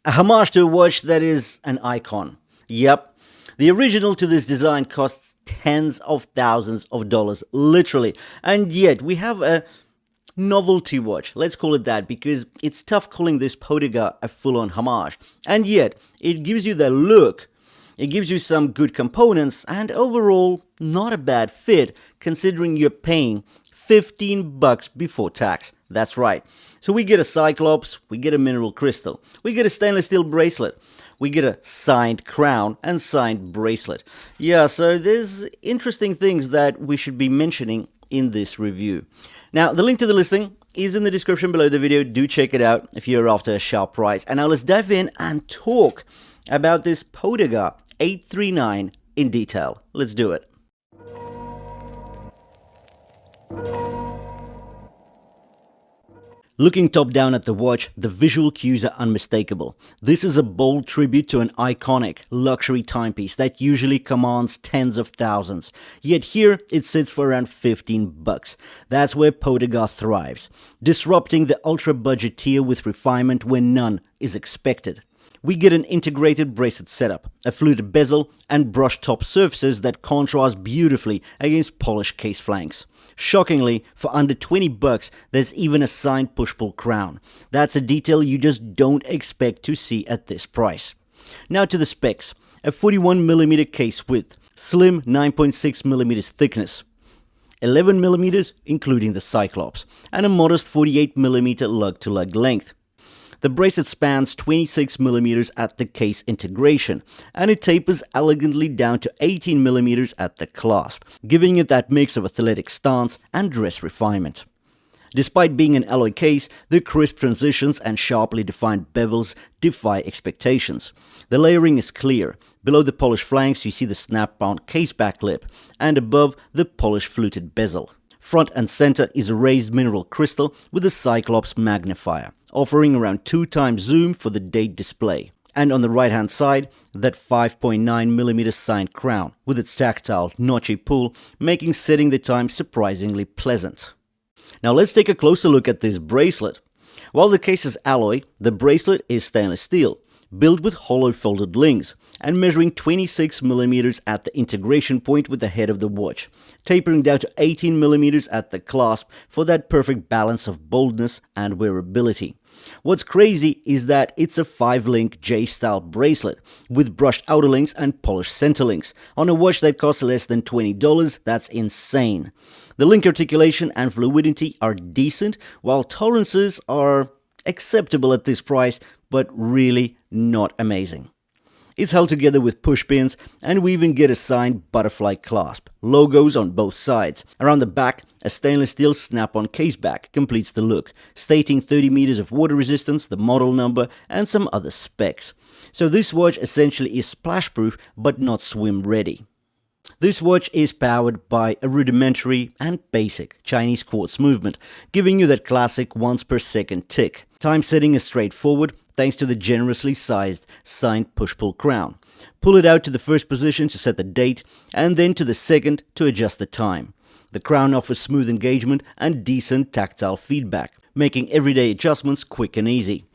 A homage to a watch that is an icon. Yep, the original to this design costs tens of thousands of dollars, literally. And yet we have a novelty watch, let's call it that, because it's tough calling this Poedagar a full-on homage. And yet it gives you the look, it gives you some good components, and overall not a bad fit considering you're paying $15 before tax. That's right. So we get a Cyclops, we get a mineral crystal, we get a stainless steel bracelet, we get a signed crown and signed bracelet. Yeah, so there's interesting things that we should be mentioning in this review. Now, the link to the listing is in the description below the video. Do check it out if you're after a sharp price. And now let's dive in and talk about this Poedagar 839 in detail. Let's do it. Looking top down at the watch, the visual cues are unmistakable. This is a bold tribute to an iconic luxury timepiece that usually commands tens of thousands. Yet here it sits for around $15. That's where Poedagar thrives, disrupting the ultra budget tier with refinement when none is expected. We get an integrated bracelet setup, a fluted bezel, and brushed top surfaces that contrast beautifully against polished case flanks. Shockingly, for under $20, there's even a signed push-pull crown. That's a detail you just don't expect to see at this price. Now to the specs. A 41mm case width, slim 9.6mm thickness, 11mm including the Cyclops, and a modest 48mm lug-to-lug length. The bracelet spans 26mm at the case integration, and it tapers elegantly down to 18mm at the clasp, giving it that mix of athletic stance and dress refinement. Despite being an alloy case, the crisp transitions and sharply defined bevels defy expectations. The layering is clear. Below the polished flanks you see the snap-on case back lip, and above the polished fluted bezel. Front and center is a raised mineral crystal with a Cyclops magnifier, offering around 2 times zoom for the date display. And on the right hand side, that 5.9mm signed crown with its tactile notchy pull, making setting the time surprisingly pleasant. Now let's take a closer look at this bracelet. While the case is alloy, the bracelet is stainless steel, built with hollow folded links, and measuring 26mm at the integration point with the head of the watch, tapering down to 18mm at the clasp for that perfect balance of boldness and wearability. What's crazy is that it's a 5-link J-style bracelet with brushed outer links and polished center links on a watch that costs less than $20. That's insane. The link articulation and fluidity are decent, while tolerances are acceptable at this price, but really not amazing. It's held together with push pins, and we even get a signed butterfly clasp, logos on both sides. Around the back, a stainless steel snap-on case back completes the look, stating 30 meters of water resistance, the model number, and some other specs. So this watch essentially is splash-proof, but not swim-ready. This watch is powered by a rudimentary and basic Chinese quartz movement, giving you that classic once per second tick. Time setting is straightforward thanks to the generously sized signed push-pull crown. Pull it out to the first position to set the date, and then to the second to adjust the time. The crown offers smooth engagement and decent tactile feedback, making everyday adjustments quick and easy.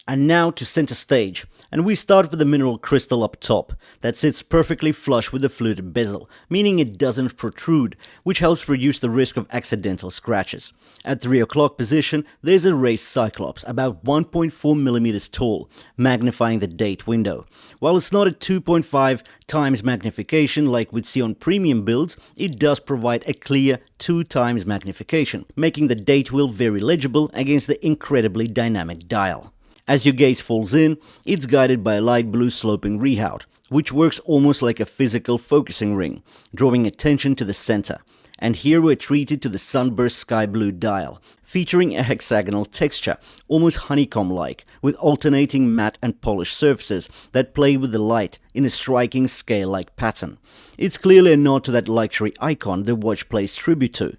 And now to center stage, and we start with the mineral crystal up top that sits perfectly flush with the fluted bezel, meaning it doesn't protrude, which helps reduce the risk of accidental scratches. At 3 o'clock position, there's a raised Cyclops about 1.4mm tall, magnifying the date window. While it's not a 2.5 times magnification like we'd see on premium builds, it does provide a clear 2 times magnification, making the date wheel very legible against the incredibly dynamic dial. As your gaze falls in, it's guided by a light blue sloping rehaut, which works almost like a physical focusing ring, drawing attention to the center. And here we're treated to the sunburst sky blue dial, featuring a hexagonal texture, almost honeycomb-like, with alternating matte and polished surfaces that play with the light in a striking scale-like pattern. It's clearly a nod to that luxury icon the watch plays tribute to.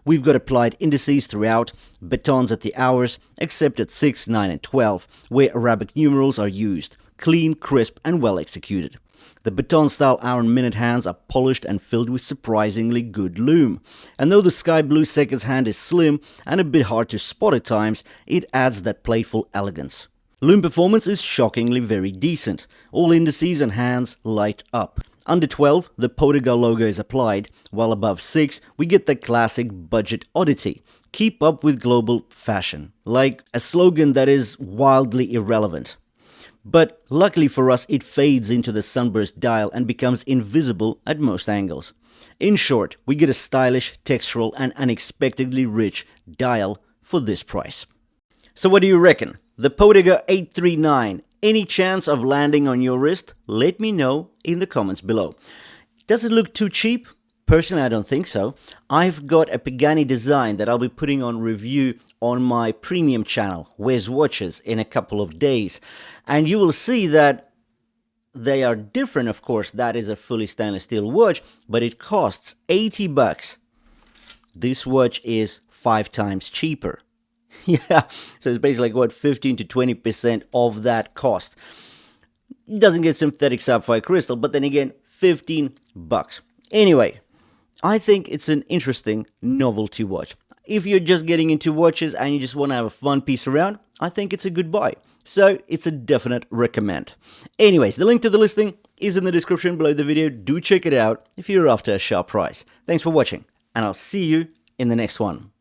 We've got applied indices throughout, batons at the hours, except at 6, 9 and 12, where Arabic numerals are used, clean, crisp and well executed. The baton-style hour and minute hands are polished and filled with surprisingly good lume. And though the sky blue seconds hand is slim and a bit hard to spot at times, it adds that playful elegance. Lume performance is shockingly very decent. All indices and hands light up. Under 12, the Poedagar logo is applied, while above 6, we get the classic budget oddity. Keep up with global fashion. Like a slogan that is wildly irrelevant. But luckily for us, it fades into the sunburst dial and becomes invisible at most angles. In short, we get a stylish, textural and unexpectedly rich dial for this price. So what do you reckon? The Poedagar 839, any chance of landing on your wrist? Let me know in the comments below. Does it look too cheap? Personally, I don't think so. I've got a Pagani design that I'll be putting on review on my premium channel, Where's Watches, in a couple of days. And you will see that they are different, of course. That is a fully stainless steel watch, but it costs 80 bucks. This watch is 5 times cheaper. Yeah, so it's basically like, what, 15 to 20% of that cost. It doesn't get synthetic sapphire crystal, but then again, 15 bucks. Anyway, I think it's an interesting novelty watch. If you're just getting into watches and you just want to have a fun piece around, I think it's a good buy. So it's a definite recommend. Anyways, the link to the listing is in the description below the video. Do check it out if you're after a sharp price. Thanks for watching, and I'll see you in the next one.